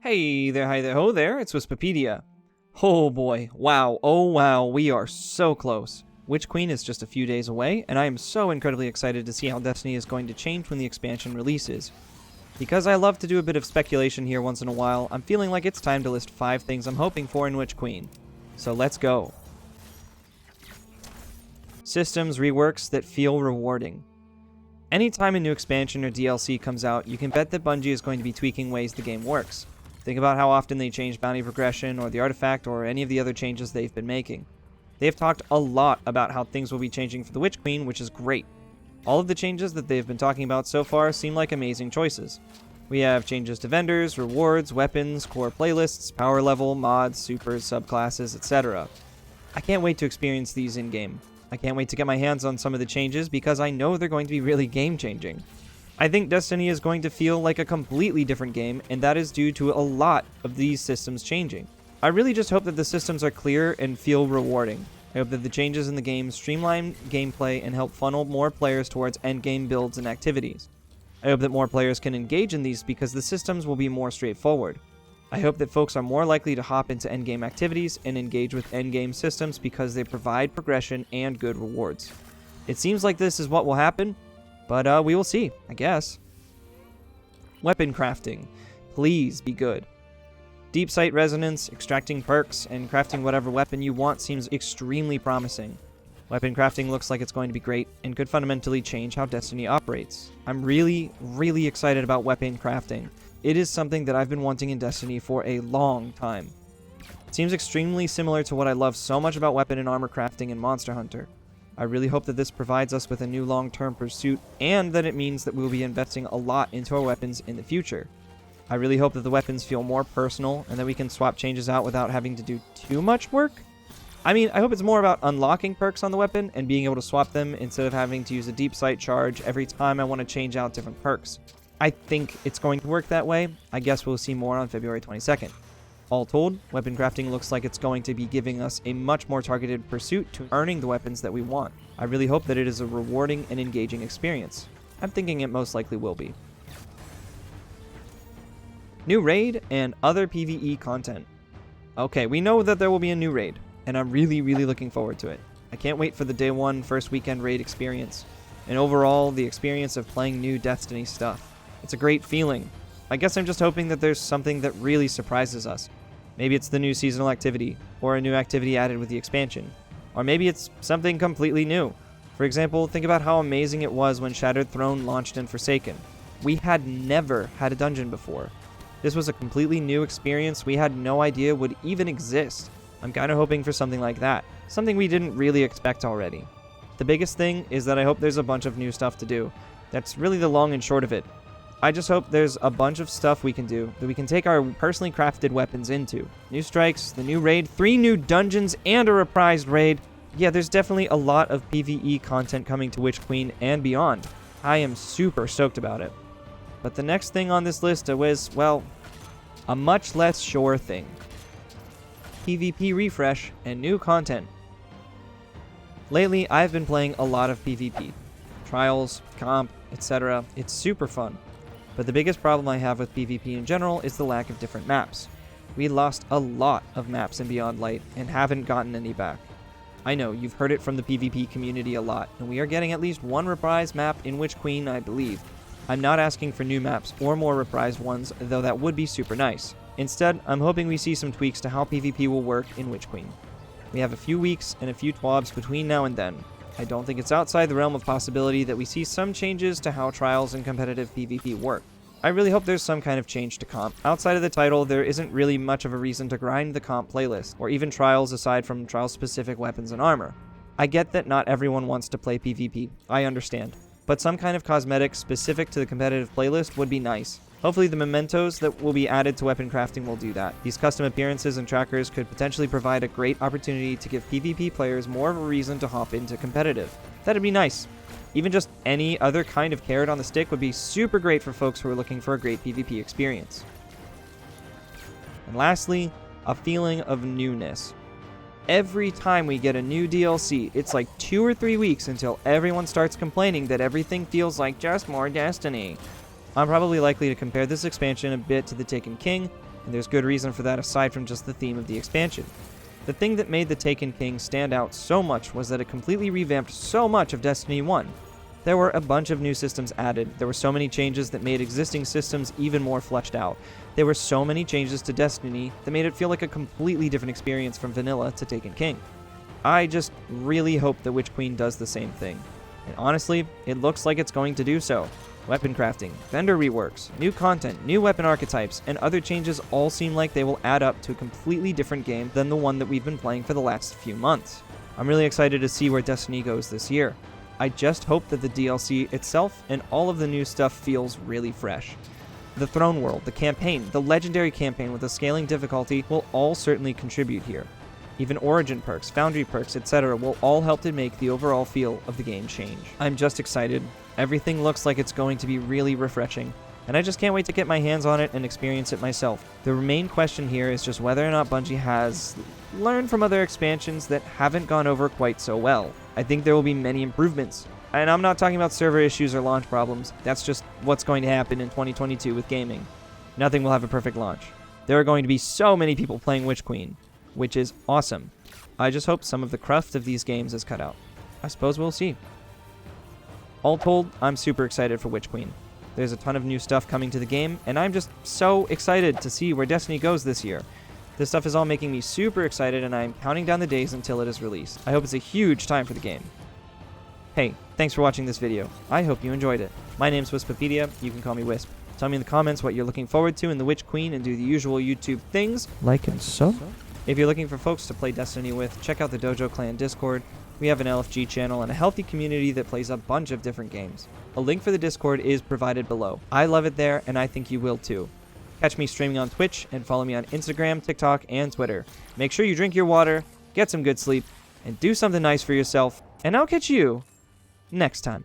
Hey there, hi there, ho there, it's Wispapedia. Oh boy, wow, oh wow, we are so close. Witch Queen is just a few days away, and I am so incredibly excited to see how Destiny is going to change when the expansion releases. Because I love to do a bit of speculation here once in a while, I'm feeling like it's time to list 5 things I'm hoping for in Witch Queen. So let's go. Systems reworks that feel rewarding. Anytime a new expansion or DLC comes out, you can bet that Bungie is going to be tweaking ways the game works. Think about how often they change bounty progression or the artifact or any of the other changes they've been making. They have talked a lot about how things will be changing for the Witch Queen, which is great. All of the changes that they've been talking about so far seem like amazing choices. We have changes to vendors, rewards, weapons, core playlists, power level, mods, supers, subclasses, etc. I can't wait to experience these in-game. I can't wait to get my hands on some of the changes because I know they're going to be really game-changing. I think Destiny is going to feel like a completely different game, and that is due to a lot of these systems changing. I really just hope that the systems are clear and feel rewarding. I hope that the changes in the game streamline gameplay and help funnel more players towards endgame builds and activities. I hope that more players can engage in these because the systems will be more straightforward. I hope that folks are more likely to hop into endgame activities and engage with endgame systems because they provide progression and good rewards. It seems like this is what will happen, but we will see, I guess. Weapon crafting. Please be good. Deep sight resonance, extracting perks, and crafting whatever weapon you want seems extremely promising. Weapon crafting looks like it's going to be great and could fundamentally change how Destiny operates. I'm really excited about weapon crafting. It is something that I've been wanting in Destiny for a long time. It seems extremely similar to what I love so much about weapon and armor crafting in Monster Hunter. I really hope that this provides us with a new long-term pursuit, and that it means that we'll be investing a lot into our weapons in the future. I really hope that the weapons feel more personal, and that we can swap changes out without having to do too much work. I mean, I hope it's more about unlocking perks on the weapon, and being able to swap them instead of having to use a deep sight charge every time I want to change out different perks. I think it's going to work that way. I guess we'll see more on February 22nd. All told, weapon crafting looks like it's going to be giving us a much more targeted pursuit to earning the weapons that we want. I really hope that it is a rewarding and engaging experience. I'm thinking it most likely will be. New raid and other PvE content. Okay, we know that there will be a new raid, and I'm really looking forward to it. I can't wait for the day one first weekend raid experience, and overall the experience of playing new Destiny stuff. It's a great feeling. I guess I'm just hoping that there's something that really surprises us. Maybe it's the new seasonal activity, or a new activity added with the expansion. Or maybe it's something completely new. For example, think about how amazing it was when Shattered Throne launched in Forsaken. We had never had a dungeon before. This was a completely new experience we had no idea would even exist. I'm kind of hoping for something like that. Something we didn't really expect already. The biggest thing is that I hope there's a bunch of new stuff to do. That's really the long and short of it. I just hope there's a bunch of stuff we can do that we can take our personally crafted weapons into. New strikes, the new raid, 3 new dungeons, and a reprised raid. Yeah, there's definitely a lot of PvE content coming to Witch Queen and beyond. I am super stoked about it. But the next thing on this list was, well, a much less sure thing. PvP refresh and new content. Lately, I've been playing a lot of PvP. Trials, comp, etc. It's super fun. But the biggest problem I have with PvP in general is the lack of different maps. We lost a lot of maps in Beyond Light and haven't gotten any back. I know, you've heard it from the PvP community a lot, and we are getting at least one reprised map in Witch Queen, I believe. I'm not asking for new maps or more reprised ones, though that would be super nice. Instead, I'm hoping we see some tweaks to how PvP will work in Witch Queen. We have a few weeks and a few TWABs between now and then. I don't think it's outside the realm of possibility that we see some changes to how trials and competitive PvP work. I really hope there's some kind of change to comp. Outside of the title, there isn't really much of a reason to grind the comp playlist, or even trials aside from trial-specific weapons and armor. I get that not everyone wants to play PvP, I understand, but some kind of cosmetic specific to the competitive playlist would be nice. Hopefully the mementos that will be added to weapon crafting will do that. These custom appearances and trackers could potentially provide a great opportunity to give PvP players more of a reason to hop into competitive. That'd be nice. Even just any other kind of carrot on the stick would be super great for folks who are looking for a great PvP experience. And lastly, a feeling of newness. Every time we get a new DLC, it's like 2 or 3 weeks until everyone starts complaining that everything feels like just more Destiny. I'm probably likely to compare this expansion a bit to The Taken King, and there's good reason for that aside from just the theme of the expansion. The thing that made the Taken King stand out so much was that it completely revamped so much of Destiny 1. There were a bunch of new systems added, there were so many changes that made existing systems even more fleshed out. There were so many changes to Destiny that made it feel like a completely different experience from vanilla to Taken King. I just really hope that Witch Queen does the same thing. And honestly, it looks like it's going to do so. Weapon crafting, vendor reworks, new content, new weapon archetypes, and other changes all seem like they will add up to a completely different game than the one that we've been playing for the last few months. I'm really excited to see where Destiny goes this year. I just hope that the DLC itself and all of the new stuff feels really fresh. The Throne World, the campaign, the legendary campaign with a scaling difficulty will all certainly contribute here. Even Origin perks, Foundry perks, etc. will all help to make the overall feel of the game change. I'm just excited. Everything looks like it's going to be really refreshing, and I just can't wait to get my hands on it and experience it myself. The main question here is just whether or not Bungie has learned from other expansions that haven't gone over quite so well. I think there will be many improvements, and I'm not talking about server issues or launch problems. That's just what's going to happen in 2022 with gaming. Nothing will have a perfect launch. There are going to be so many people playing Witch Queen, which is awesome. I just hope some of the cruft of these games is cut out. I suppose we'll see. All told, I'm super excited for Witch Queen. There's a ton of new stuff coming to the game, and I'm just so excited to see where Destiny goes this year. This stuff is all making me super excited, and I'm counting down the days until it is released. I hope it's a huge time for the game. Hey, thanks for watching this video. I hope you enjoyed it. My name's Wispopedia. You can call me Wisp. Tell me in the comments what you're looking forward to in the Witch Queen and do the usual YouTube things, like and sub. If you're looking for folks to play Destiny with, check out the Dojo Clan Discord. We have an LFG channel and a healthy community that plays a bunch of different games. A link for the Discord is provided below. I love it there, and I think you will too. Catch me streaming on Twitch, and follow me on Instagram, TikTok, and Twitter. Make sure you drink your water, get some good sleep, and do something nice for yourself, and I'll catch you next time.